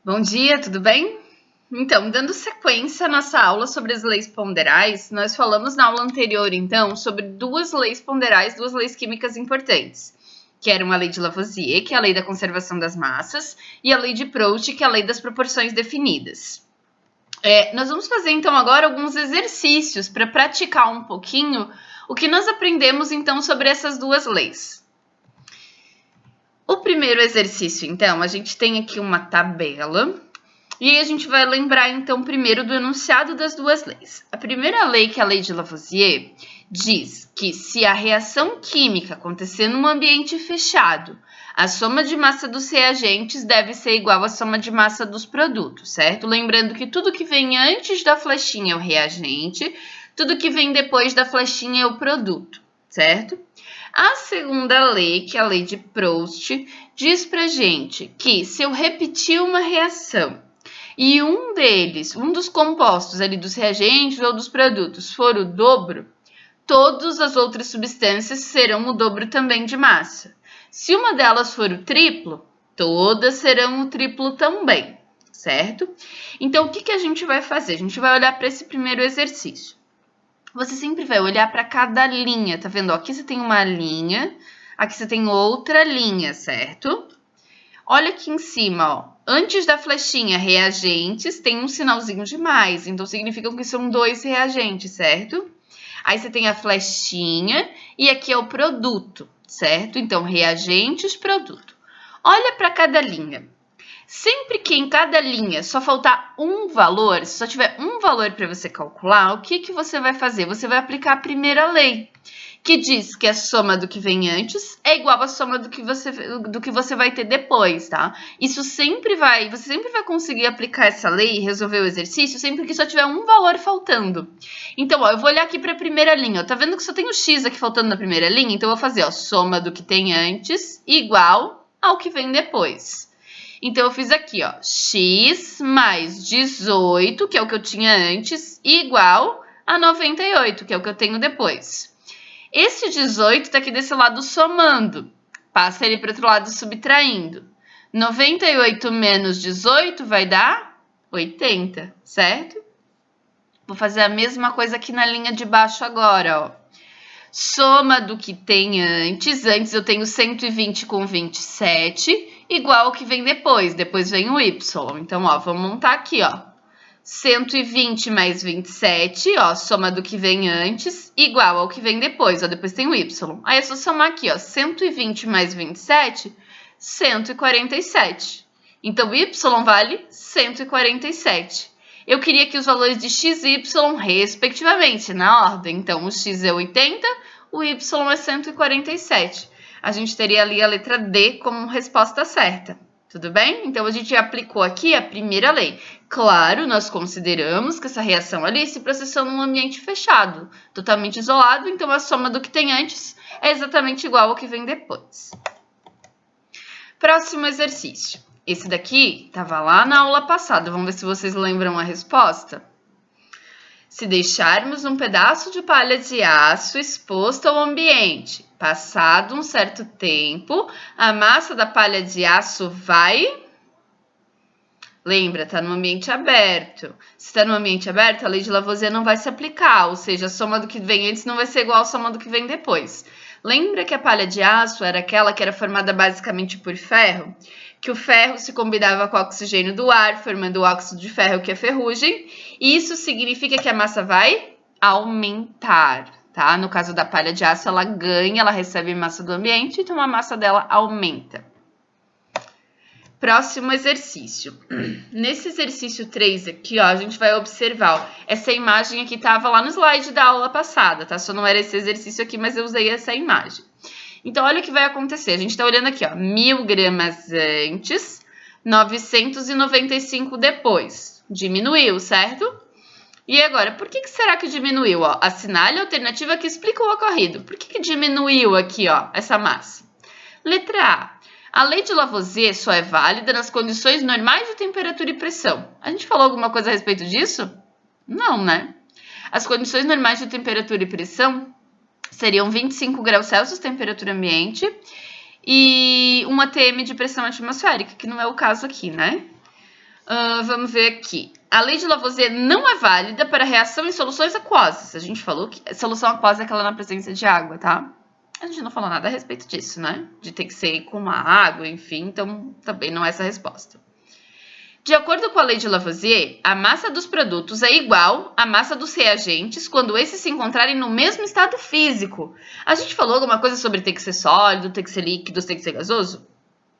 Bom dia, tudo bem? Então, dando sequência à nossa aula sobre as leis ponderais, nós falamos na aula anterior, então, sobre duas leis ponderais, duas leis químicas importantes, que eram a lei de Lavoisier, que é a lei da conservação das massas, e a lei de Proust, que é a lei das proporções definidas. Nós vamos fazer, então, agora alguns exercícios para praticar um pouquinho o que nós aprendemos, então, sobre essas duas leis. O primeiro exercício, então, a gente tem aqui uma tabela. E aí a gente vai lembrar, então, primeiro do enunciado das duas leis. A primeira lei, que é a lei de Lavoisier, diz que se a reação química acontecer num ambiente fechado, a soma de massa dos reagentes deve ser igual à soma de massa dos produtos, certo? Lembrando que tudo que vem antes da flechinha é o reagente, tudo que vem depois da flechinha é o produto, certo? A segunda lei, que é a lei de Proust, diz pra gente que se eu repetir uma reação e um dos compostos ali dos reagentes ou dos produtos for o dobro, todas as outras substâncias serão o dobro também de massa. Se uma delas for o triplo, todas serão o triplo também, certo? Então, o que a gente vai fazer? A gente vai olhar para esse primeiro exercício. Você sempre vai olhar para cada linha, tá vendo? Aqui você tem uma linha, aqui você tem outra linha, certo? Olha aqui em cima, ó. Antes da flechinha reagentes, tem um sinalzinho de mais, então significa que são dois reagentes, certo? Aí você tem a flechinha e aqui é o produto, certo? Então, reagentes, produto. Olha para cada linha. Sempre que em cada linha só faltar um valor, se só tiver um valor para você calcular, o que você vai fazer? Você vai aplicar a primeira lei, que diz que a soma do que vem antes é igual à soma do que você vai ter depois, tá? Você sempre vai conseguir aplicar essa lei e resolver o exercício sempre que só tiver um valor faltando. Então, ó, eu vou olhar aqui para a primeira linha, ó, tá vendo que só tem o x aqui faltando na primeira linha? Então, eu vou fazer, ó, soma do que tem antes igual ao que vem depois. Então, eu fiz aqui, ó, x mais 18, que é o que eu tinha antes, igual a 98, que é o que eu tenho depois. Esse 18 está aqui desse lado somando, passa ele para o outro lado subtraindo. 98 menos 18 vai dar 80, certo? Vou fazer a mesma coisa aqui na linha de baixo agora, ó. Soma do que tem antes eu tenho 120 com 27, igual ao que vem depois vem o y. Então, ó, vamos montar aqui, ó. 120 mais 27, ó, soma do que vem antes, igual ao que vem depois, ó, depois tem o y. Aí é só somar aqui, ó, 120 mais 27, 147. Então, y vale 147. Eu queria que os valores de x e y, respectivamente, na ordem. Então, o x é 80, o y é 147. A gente teria ali a letra D como resposta certa. Tudo bem? Então, a gente aplicou aqui a primeira lei. Claro, nós consideramos que essa reação ali se processou num ambiente fechado, totalmente isolado, então a soma do que tem antes é exatamente igual ao que vem depois. Próximo exercício. Esse daqui estava lá na aula passada. Vamos ver se vocês lembram a resposta. Se deixarmos um pedaço de palha de aço exposto ao ambiente, passado um certo tempo, a massa da palha de aço vai... Lembra, está no ambiente aberto. Se está no ambiente aberto, a lei de Lavoisier não vai se aplicar, ou seja, a soma do que vem antes não vai ser igual à soma do que vem depois. Lembra que a palha de aço era aquela que era formada basicamente por ferro? Que o ferro se combinava com o oxigênio do ar, formando o óxido de ferro, que é ferrugem. E isso significa que a massa vai aumentar, tá? No caso da palha de aço, ela ganha, ela recebe massa do ambiente, então a massa dela aumenta. Próximo exercício. Nesse exercício 3 aqui, ó, a gente vai observar, ó, essa imagem aqui estava lá no slide da aula passada, tá? Só não era esse exercício aqui, mas eu usei essa imagem. Então, olha o que vai acontecer. A gente está olhando aqui, ó, 1000 gramas antes, 995 depois. Diminuiu, certo? E agora, por que será que diminuiu? Ó, assinale a alternativa que explica o ocorrido. Por que diminuiu aqui, ó, essa massa? Letra A. A lei de Lavoisier só é válida nas condições normais de temperatura e pressão. A gente falou alguma coisa a respeito disso? Não, né? As condições normais de temperatura e pressão seriam 25 graus Celsius, temperatura ambiente, e 1 atm de pressão atmosférica, que não é o caso aqui, né? Vamos ver aqui. A lei de Lavoisier não é válida para reação em soluções aquosas. A gente falou que solução aquosa é aquela na presença de água, tá? A gente não falou nada a respeito disso, né? De ter que ser com uma água, enfim. Então, também não é essa a resposta. De acordo com a lei de Lavoisier, a massa dos produtos é igual à massa dos reagentes quando esses se encontrarem no mesmo estado físico. A gente falou alguma coisa sobre ter que ser sólido, ter que ser líquido, ter que ser gasoso?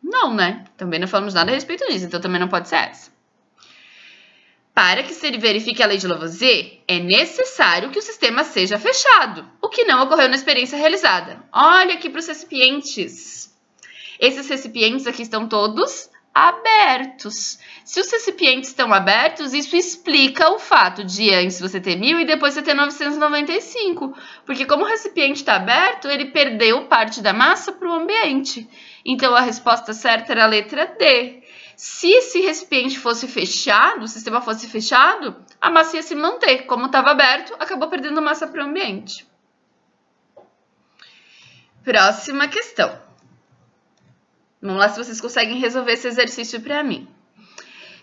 Não, né? Também não falamos nada a respeito disso, então também não pode ser essa. Para que se verifique a lei de Lavoisier, é necessário que o sistema seja fechado, o que não ocorreu na experiência realizada. Olha aqui para os recipientes. Esses recipientes aqui estão todos abertos. Se os recipientes estão abertos, isso explica o fato de antes você ter 1000 e depois você ter 995. Porque como o recipiente está aberto, ele perdeu parte da massa para o ambiente. Então, a resposta certa era a letra D. Se esse recipiente fosse fechado, o sistema fosse fechado, a massa ia se manter. Como estava aberto, acabou perdendo massa para o ambiente. Próxima questão. Vamos lá se vocês conseguem resolver esse exercício para mim.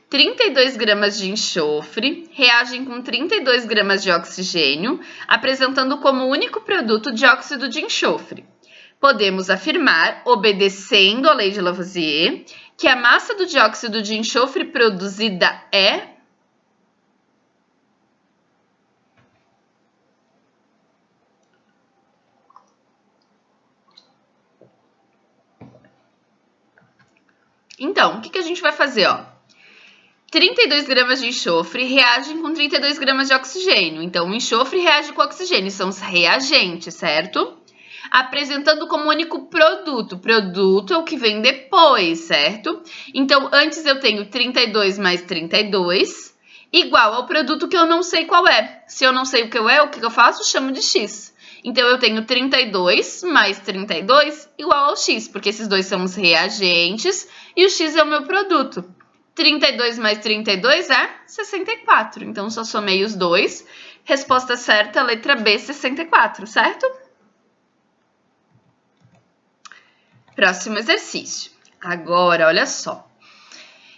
32 gramas de enxofre reagem com 32 gramas de oxigênio, apresentando como único produto dióxido de enxofre. Podemos afirmar, obedecendo a lei de Lavoisier, que a massa do dióxido de enxofre produzida é... Então, o que a gente vai fazer, ó? 32 gramas de enxofre reagem com 32 gramas de oxigênio. Então, o enxofre reage com o oxigênio, são os reagentes, certo? Apresentando como único produto. Produto é o que vem depois, certo? Então, antes eu tenho 32 mais 32, igual ao produto que eu não sei qual é. Se eu não sei o que eu faço? Chamo de x. Então, eu tenho 32 mais 32 igual ao x, porque esses dois são os reagentes e o x é o meu produto. 32 mais 32 é 64. Então, só somei os dois. Resposta certa, letra B, 64, certo? Próximo exercício. Agora, olha só.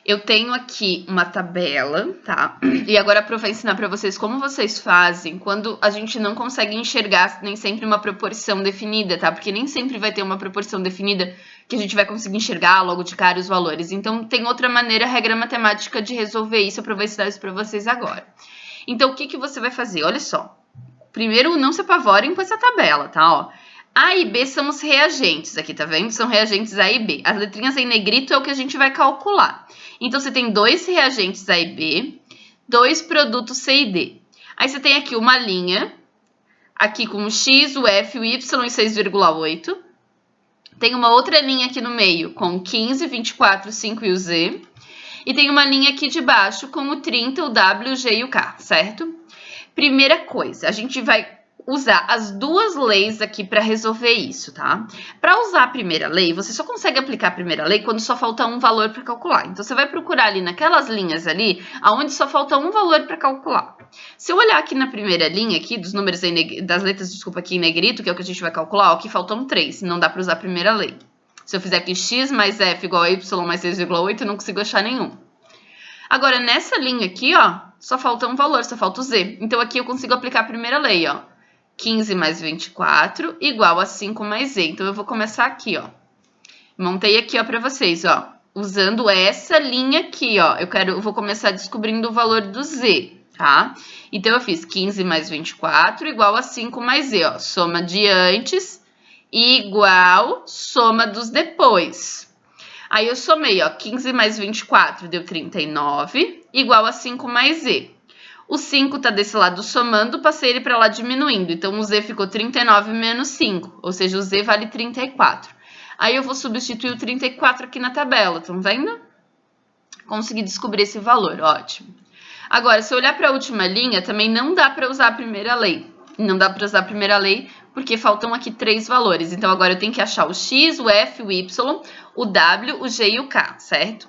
Eu tenho aqui uma tabela, tá? E agora a Pro vai ensinar para vocês como vocês fazem quando a gente não consegue enxergar nem sempre uma proporção definida, tá? Porque nem sempre vai ter uma proporção definida que a gente vai conseguir enxergar logo de cara os valores. Então, tem outra maneira, regra matemática de resolver isso. Eu vou ensinar isso para vocês agora. Então, o que você vai fazer? Olha só. Primeiro, não se apavorem com essa tabela, tá? Ó. A e B são os reagentes aqui, tá vendo? São reagentes A e B. As letrinhas em negrito é o que a gente vai calcular. Então, você tem dois reagentes A e B, dois produtos C e D. Aí, você tem aqui uma linha, aqui com o X, o F, o Y e 6,8. Tem uma outra linha aqui no meio com 15, 24, 5 e o Z. E tem uma linha aqui de baixo com o 30, o W, o G e o K, certo? Primeira coisa, a gente vai usar as duas leis aqui para resolver isso, tá? Para usar a primeira lei, você só consegue aplicar a primeira lei quando só falta um valor para calcular. Então, você vai procurar ali naquelas linhas ali, onde só falta um valor para calcular. Se eu olhar aqui na primeira linha aqui, dos números das letras, desculpa, aqui em negrito, que é o que a gente vai calcular, ó, aqui faltam 3, não dá para usar a primeira lei. Se eu fizer aqui x mais f igual a y mais 6,8, eu não consigo achar nenhum. Agora, nessa linha aqui, ó, só falta um valor, só falta o z. Então, aqui eu consigo aplicar a primeira lei, ó. 15 mais 24 igual a 5 mais z. Então, eu vou começar aqui, ó. Montei aqui, ó, para vocês, ó. Usando essa linha aqui, ó. Eu vou começar descobrindo o valor do z, tá? Então, eu fiz 15 mais 24 igual a 5 mais z, ó. Soma de antes igual soma dos depois. Aí, eu somei, ó. 15 mais 24 deu 39 igual a 5 mais z. O 5 tá desse lado somando, passei ele para lá diminuindo. Então, o z ficou 39 menos 5, ou seja, o z vale 34. Aí, eu vou substituir o 34 aqui na tabela, estão vendo? Consegui descobrir esse valor, ótimo. Agora, se eu olhar para a última linha, também não dá para usar a primeira lei. Não dá para usar a primeira lei, porque faltam aqui 3 valores. Então, agora eu tenho que achar o x, o f, o y, o w, o g e o k, certo?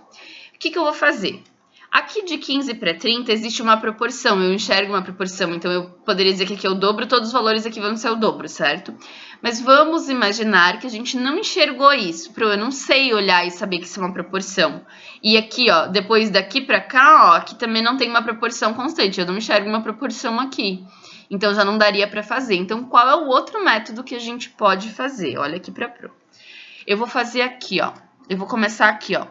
O que eu vou fazer? Aqui de 15 para 30 existe uma proporção, eu enxergo uma proporção, então eu poderia dizer que aqui é o dobro, todos os valores aqui vão ser o dobro, certo? Mas vamos imaginar que a gente não enxergou isso. Eu não sei olhar e saber que isso é uma proporção. E aqui, ó, depois daqui para cá, ó, aqui também não tem uma proporção constante. Eu não enxergo uma proporção aqui. Então, já não daria para fazer. Então, qual é o outro método que a gente pode fazer? Olha aqui para Pro. Eu vou fazer aqui, ó. Eu vou começar aqui, ó.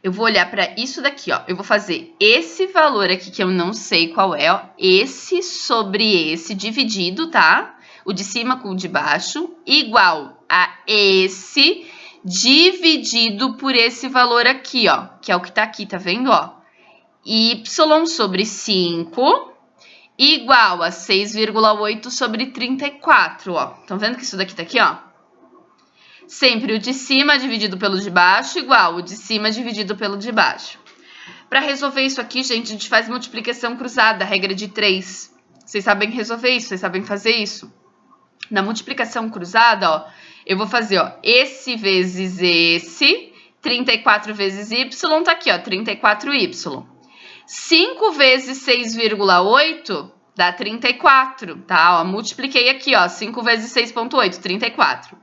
Eu vou olhar para isso daqui, ó. Eu vou fazer esse valor aqui, que eu não sei qual é, ó. Esse sobre esse dividido, tá? O de cima com o de baixo, igual a esse dividido por esse valor aqui, ó. Que é o que tá aqui, tá vendo, ó? Y sobre 5 igual a 6,8 sobre 34, ó. Estão vendo que isso daqui tá aqui, ó? Sempre o de cima dividido pelo de baixo igual o de cima dividido pelo de baixo. Para resolver isso aqui, gente, a gente faz multiplicação cruzada, regra de 3. Vocês sabem resolver isso, vocês sabem fazer isso. Na multiplicação cruzada, ó, eu vou fazer, ó, esse vezes esse, 34 vezes y, tá aqui, ó, 34y. 5 vezes 6,8 dá 34, tá? Ó, multipliquei aqui, ó, 5 vezes 6,8, 34.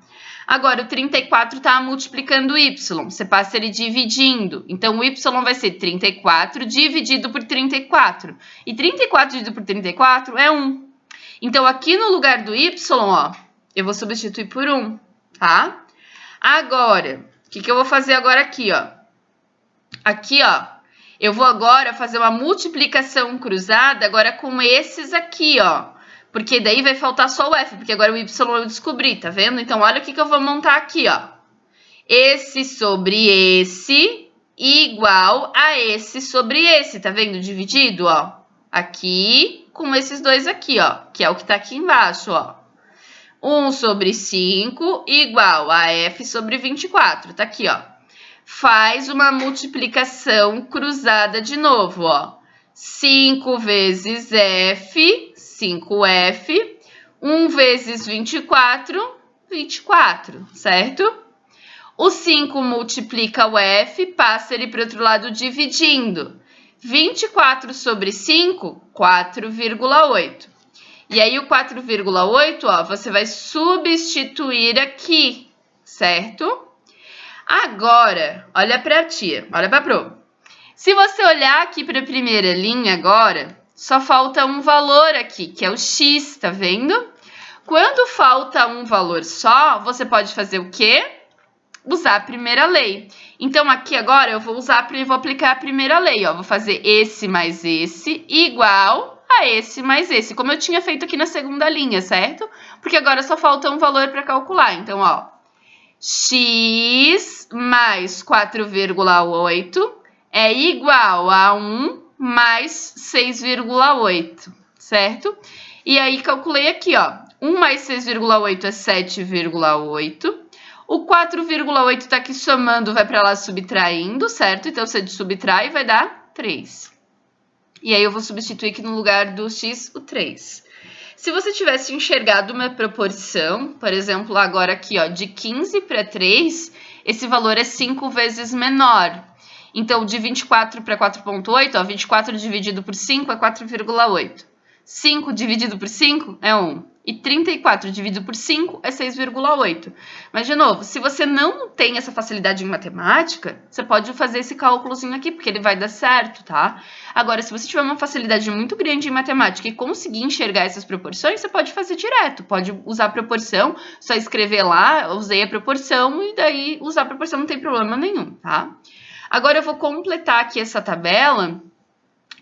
Agora, o 34 tá multiplicando o y, você passa ele dividindo. Então, o y vai ser 34 dividido por 34. E 34 dividido por 34 é 1. Então, aqui no lugar do y, ó, eu vou substituir por 1, tá? Agora, o que eu vou fazer agora aqui, ó? Aqui, ó, eu vou agora fazer uma multiplicação cruzada agora com esses aqui, ó. Porque daí vai faltar só o f, porque agora o y eu descobri, tá vendo? Então, olha o que eu vou montar aqui, ó. Esse sobre esse igual a esse sobre esse, tá vendo? Dividido, ó. Aqui com esses dois aqui, ó. Que é o que tá aqui embaixo, ó. 1 sobre 5 igual a f sobre 24, tá aqui, ó. Faz uma multiplicação cruzada de novo, ó. 5 vezes f, 5f, 1 vezes 24, 24, certo? O 5 multiplica o f, passa ele para o outro lado dividindo. 24 sobre 5, 4,8. E aí, o 4,8, ó, você vai substituir aqui, certo? Agora, olha para a tia, olha para a Pro. Se você olhar aqui para a primeira linha agora, só falta um valor aqui, que é o x, tá vendo? Quando falta um valor só, você pode fazer o quê? Usar a primeira lei. Então, aqui agora eu vou aplicar a primeira lei, ó. Vou fazer esse mais esse igual a esse mais esse, como eu tinha feito aqui na segunda linha, certo? Porque agora só falta um valor para calcular. Então, ó, x mais 4,8 é igual a 1 mais 6,8, certo? E aí, calculei aqui, ó. 1 mais 6,8 é 7,8. O 4,8 tá aqui somando, vai para lá subtraindo, certo? Então, você subtrai, vai dar 3. E aí, eu vou substituir aqui no lugar do x o 3. Se você tivesse enxergado uma proporção, por exemplo, agora aqui, ó, de 15 para 3, esse valor é 5 vezes menor. Então, de 24 para 4,8, ó, 24 dividido por 5 é 4,8. 5 dividido por 5 é 1. E 34 dividido por 5 é 6,8. Mas, de novo, se você não tem essa facilidade em matemática, você pode fazer esse cálculozinho aqui, porque ele vai dar certo, tá? Agora, se você tiver uma facilidade muito grande em matemática e conseguir enxergar essas proporções, você pode fazer direto. Pode usar a proporção, só escrever lá, usei a proporção, e daí usar a proporção não tem problema nenhum, tá? Agora, eu vou completar aqui essa tabela,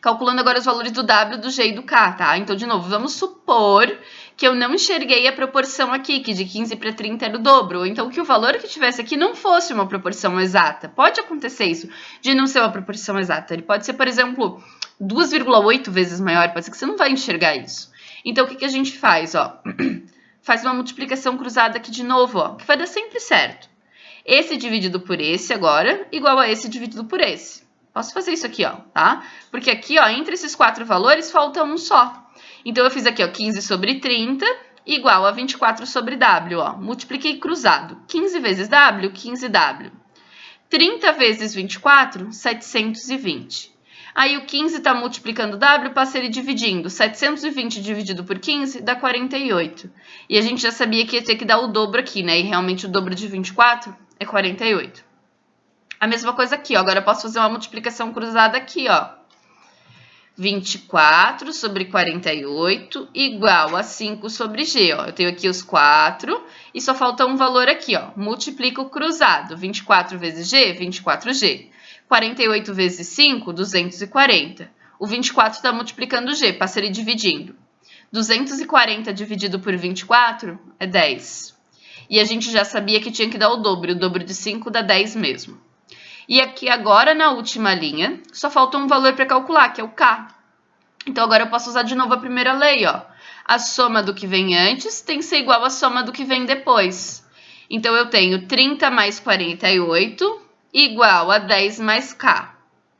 calculando agora os valores do W, do G e do K, tá? Então, de novo, vamos supor que eu não enxerguei a proporção aqui, que de 15 para 30 era o dobro, ou então que o valor que tivesse aqui não fosse uma proporção exata. Pode acontecer isso, de não ser uma proporção exata. Ele pode ser, por exemplo, 2,8 vezes maior, pode ser que você não vai enxergar isso. Então, o que a gente faz, ó? Faz uma multiplicação cruzada aqui de novo, ó, que vai dar sempre certo. Esse dividido por esse agora, igual a esse dividido por esse. Posso fazer isso aqui, ó, tá? Porque aqui, ó, entre esses 4 valores, falta um só. Então, eu fiz aqui, ó, 15 sobre 30 igual a 24 sobre W, ó. Multipliquei cruzado. 15 vezes W, 15W. 30 vezes 24, 720. Aí o 15 está multiplicando W, passa ele dividindo. 720 dividido por 15 dá 48. E a gente já sabia que ia ter que dar o dobro aqui, né? E realmente o dobro de 24 é 48. A mesma coisa aqui, ó. Agora eu posso fazer uma multiplicação cruzada aqui, ó. 24 sobre 48 igual a 5 sobre G, ó. Eu tenho aqui os 4 e só falta um valor aqui, ó. Multiplico o cruzado. 24 vezes G, 24G. 48 vezes 5, 240. O 24 está multiplicando G, passa ele dividindo. 240 dividido por 24 é 10. E a gente já sabia que tinha que dar o dobro de 5 dá 10 mesmo. E aqui agora, na última linha, só falta um valor para calcular, que é o K. Então, agora eu posso usar de novo a primeira lei, ó. A soma do que vem antes tem que ser igual à soma do que vem depois. Então, eu tenho 30 mais 48 igual a 10 mais K.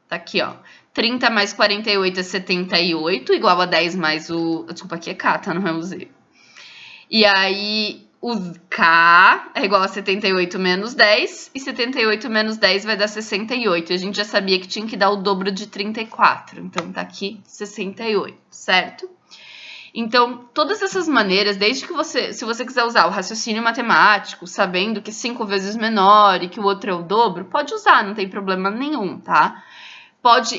Tá aqui, ó. 30 mais 48 é 78, igual a 10 mais o... Desculpa, aqui é K, tá? Não é o Z. E aí... O K é igual a 78 menos 10, e 78 menos 10 vai dar 68. E a gente já sabia que tinha que dar o dobro de 34. Então, tá aqui 68, certo? Então, todas essas maneiras, desde que se você quiser usar o raciocínio matemático, sabendo que 5 vezes menor e que o outro é o dobro, pode usar, não tem problema nenhum, tá?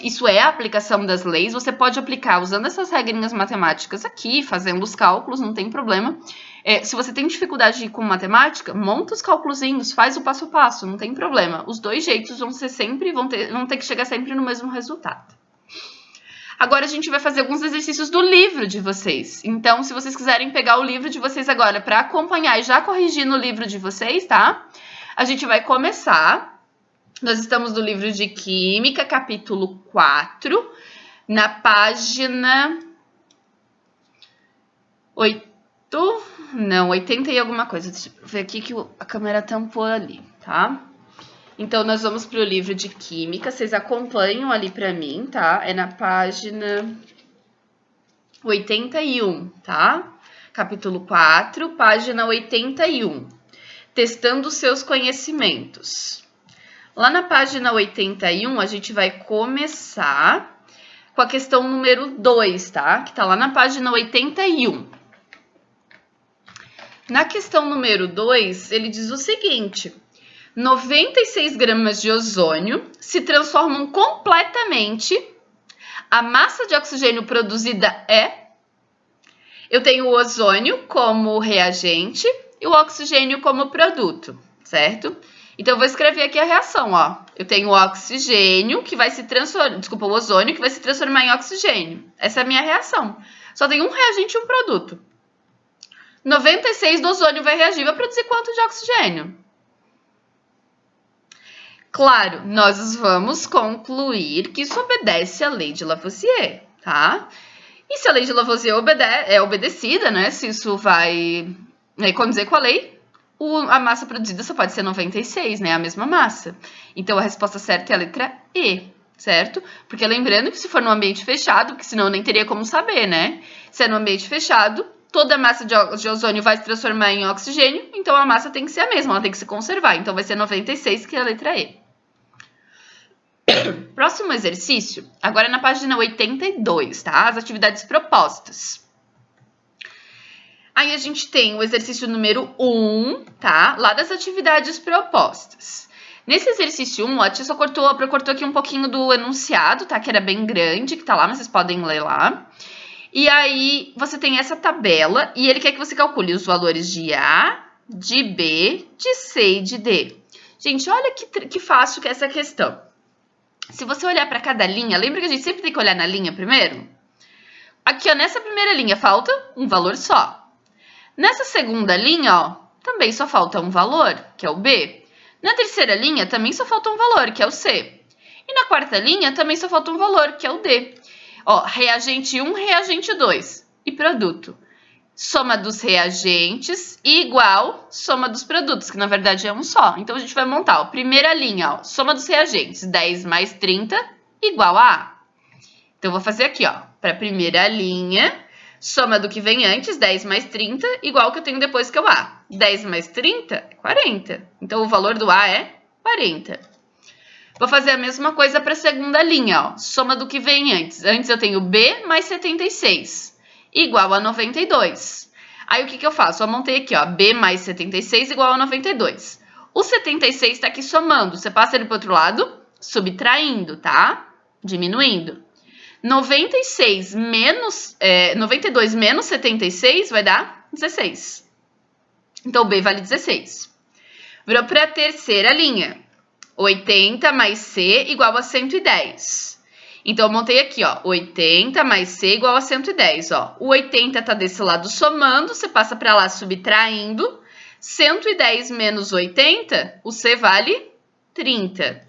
Isso é a aplicação das leis, você pode aplicar usando essas regrinhas matemáticas aqui, fazendo os cálculos, não tem problema. Se você tem dificuldade com matemática, monta os cálculozinhos, faz o passo a passo, não tem problema. Os dois jeitos vão ter que chegar sempre no mesmo resultado. Agora a gente vai fazer alguns exercícios do livro de vocês. Então, se vocês quiserem pegar o livro de vocês agora para acompanhar e já corrigir no livro de vocês, tá? A gente vai começar. Nós estamos no livro de Química, capítulo 4, na página 80 e alguma coisa. Deixa eu ver aqui que a câmera tampou ali, tá? Então, nós vamos para o livro de Química. Vocês acompanham ali para mim, tá? É na página 81, tá? Capítulo 4, página 81. Testando seus conhecimentos. Lá na página 81, a gente vai começar com a questão número 2, tá? Que tá lá na página 81. Na questão número 2, ele diz o seguinte: 96 gramas de ozônio se transformam completamente. A massa de oxigênio produzida é... Eu tenho o ozônio como reagente e o oxigênio como produto, certo? Então, eu vou escrever aqui a reação, ó. Eu tenho o oxigênio que vai se transformar... Desculpa, o ozônio que vai se transformar em oxigênio. Essa é a minha reação. Só tem um reagente e um produto. 96 do ozônio vai reagir, vai produzir quanto de oxigênio? Claro, nós vamos concluir que isso obedece à lei de Lavoisier, tá? E se a lei de Lavoisier é obedecida, né? Se isso vai condizer com a lei... A massa produzida só pode ser 96, né? A mesma massa. Então, a resposta certa é a letra E, certo? Porque lembrando que se for no ambiente fechado, porque senão eu nem teria como saber, né? Se é no ambiente fechado, toda a massa de ozônio vai se transformar em oxigênio, então a massa tem que ser a mesma, ela tem que se conservar. Então, vai ser 96, que é a letra E. Próximo exercício, agora é na página 82, tá? As atividades propostas. Aí a gente tem o exercício número 1, tá? Lá das atividades propostas. Nesse exercício 1, a tia só cortou aqui um pouquinho do enunciado, tá? Que era bem grande, que tá lá, mas vocês podem ler lá. E aí, você tem essa tabela e ele quer que você calcule os valores de A, de B, de C e de D. Gente, olha que fácil que é essa questão. Se você olhar para cada linha, lembra que a gente sempre tem que olhar na linha primeiro? Aqui, ó, nessa primeira linha falta um valor só. Nessa segunda linha, ó, também só falta um valor, que é o B. Na terceira linha, também só falta um valor, que é o C. E na quarta linha, também só falta um valor, que é o D. Ó, reagente 1, reagente 2 e produto. Soma dos reagentes igual soma dos produtos, que na verdade é um só. Então, a gente vai montar, ó, primeira linha, ó, soma dos reagentes, 10 mais 30 igual a A. Então, eu vou fazer aqui, ó, para a primeira linha... Soma do que vem antes, 10 mais 30, igual ao que eu tenho depois que é o A. 10 mais 30 é 40. Então, o valor do A é 40. Vou fazer a mesma coisa para a segunda linha, ó. Soma do que vem antes. Antes eu tenho B mais 76, igual a 92. Aí o que eu faço? Eu montei aqui, ó, B mais 76 igual a 92. O 76 está aqui somando. Você passa ele para o outro lado, subtraindo, tá? Diminuindo. 92 menos 76 vai dar 16. Então, B vale 16. Virou para a terceira linha. 80 mais C igual a 110. Então, eu montei aqui, ó, 80 mais C igual a 110, ó. O 80 tá desse lado somando, você passa para lá subtraindo. 110 menos 80, o C vale 30.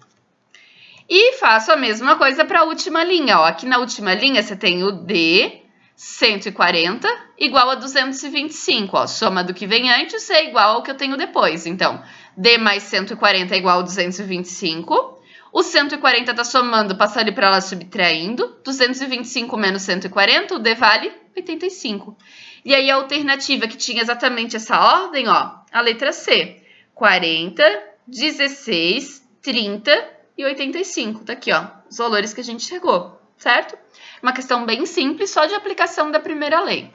E faço a mesma coisa para a última linha, ó. Aqui na última linha você tem o D, 140, igual a 225, ó. Soma do que vem antes, C é igual ao que eu tenho depois. Então, D mais 140 é igual a 225. O 140 tá somando, passa ali para lá subtraindo. 225 menos 140, o D vale 85. E aí a alternativa que tinha exatamente essa ordem, ó, a letra C. 40, 16, 30 e 85. Tá aqui, ó, os valores que a gente chegou, certo? Uma questão bem simples, só de aplicação da primeira lei.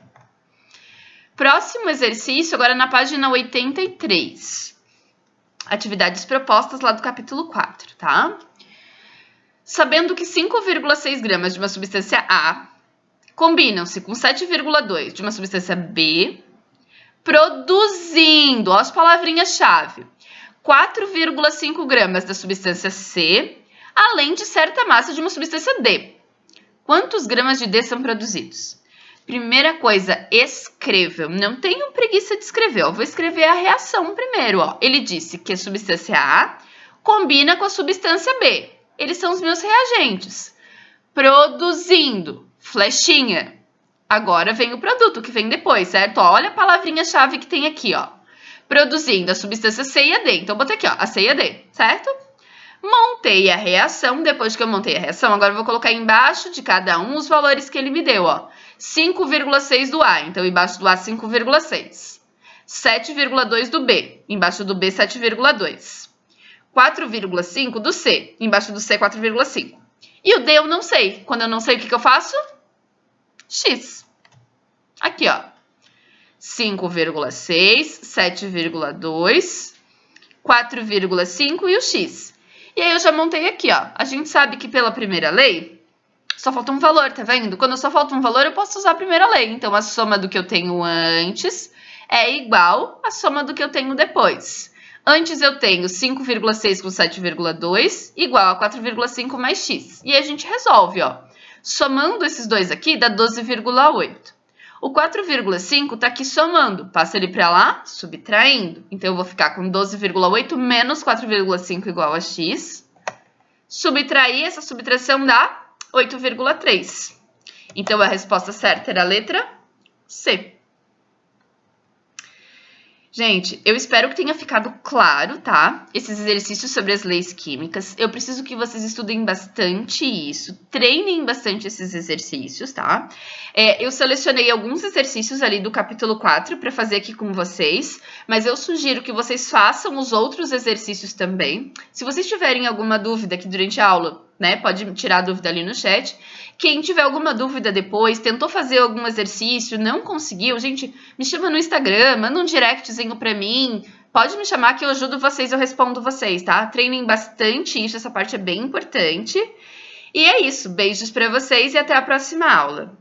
Próximo exercício, agora na página 83. Atividades propostas lá do capítulo 4, tá? Sabendo que 5,6 gramas de uma substância A combinam-se com 7,2 de uma substância B, produzindo, ó, as palavrinhas-chave, 4,5 gramas da substância C, além de certa massa de uma substância D. Quantos gramas de D são produzidos? Primeira coisa, escreva. Não tenham preguiça de escrever. Eu vou escrever a reação primeiro. Ó. Ele disse que a substância A combina com a substância B. Eles são os meus reagentes. Produzindo, flechinha. Agora vem o produto que vem depois, certo? Ó, olha a palavrinha-chave que tem aqui, ó. Produzindo a substância C e a D. Então, botei aqui, ó, a C e a D, certo? Montei a reação. Depois que eu montei a reação, agora eu vou colocar embaixo de cada um os valores que ele me deu, ó. 5,6 do A, então embaixo do A 5,6. 7,2 do B, embaixo do B 7,2. 4,5 do C, embaixo do C 4,5. E o D eu não sei. Quando eu não sei, o que eu faço? X. Aqui, ó. 5,6, 7,2, 4,5 e o X. E aí eu já montei aqui, ó. A gente sabe que pela primeira lei, só falta um valor, tá vendo? Quando só falta um valor, eu posso usar a primeira lei. Então, a soma do que eu tenho antes é igual à soma do que eu tenho depois. Antes eu tenho 5,6 com 7,2 igual a 4,5 mais x. E aí a gente resolve, ó. Somando esses dois aqui, dá 12,8. O 4,5 tá aqui somando. Passa ele para lá, subtraindo. Então, eu vou ficar com 12,8 menos 4,5 igual a x. Subtrair, essa subtração dá 8,3. Então, a resposta certa era a letra C. Gente, eu espero que tenha ficado claro, tá? Esses exercícios sobre as leis químicas. Eu preciso que vocês estudem bastante isso, treinem bastante esses exercícios, tá? Eu selecionei alguns exercícios ali do capítulo 4 para fazer aqui com vocês, mas eu sugiro que vocês façam os outros exercícios também. Se vocês tiverem alguma dúvida aqui durante a aula, né, pode tirar a dúvida ali no chat. Quem tiver alguma dúvida depois, tentou fazer algum exercício, não conseguiu, gente, me chama no Instagram, manda um directzinho pra mim, pode me chamar que eu ajudo vocês, eu respondo vocês, tá? Treinem bastante isso, essa parte é bem importante. E é isso, beijos pra vocês e até a próxima aula.